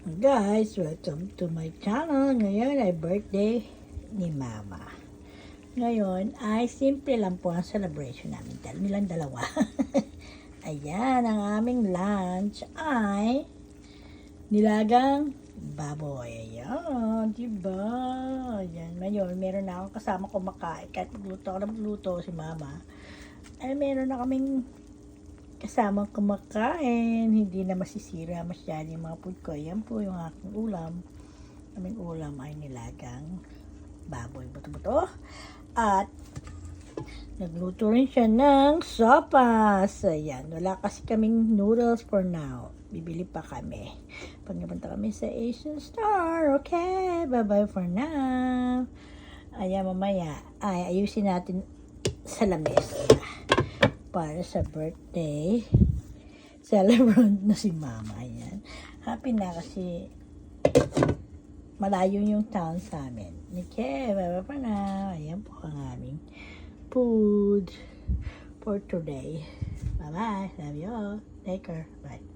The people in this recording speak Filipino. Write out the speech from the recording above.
Guys, welcome to my channel. Ngayon ay birthday ni Mama. Ngayon ay simple lang po ang celebration namin. Dahil nilang dalawa. Ayan, ang aming lunch ay nilagang baboy. Ayan, diba? Ayan, ngayon meron na akong kasama kumakain. Kahit magluto si Mama. Ay meron na kaming kasamang kumakain, hindi na masisira masyado yung mga food ko. Yan po yung aking ulam. Aming ulam ay nilagang baboy buto-buto. At nagluto rin siya ng sopas. Ayan, wala kasi kaming noodles for now. Bibili pa kami. Pag napunta kami sa Asian Star. Okay, bye-bye for now. Ayan, mamaya ay ayusin natin sa lamesa para sa birthday celebrant na si Mama. Ayan. Happy na kasi malayo yung town sa amin. Okay, bye-bye pa na. Ayan po ang aming food for today. Bye-bye. Love you all. Take care. Bye.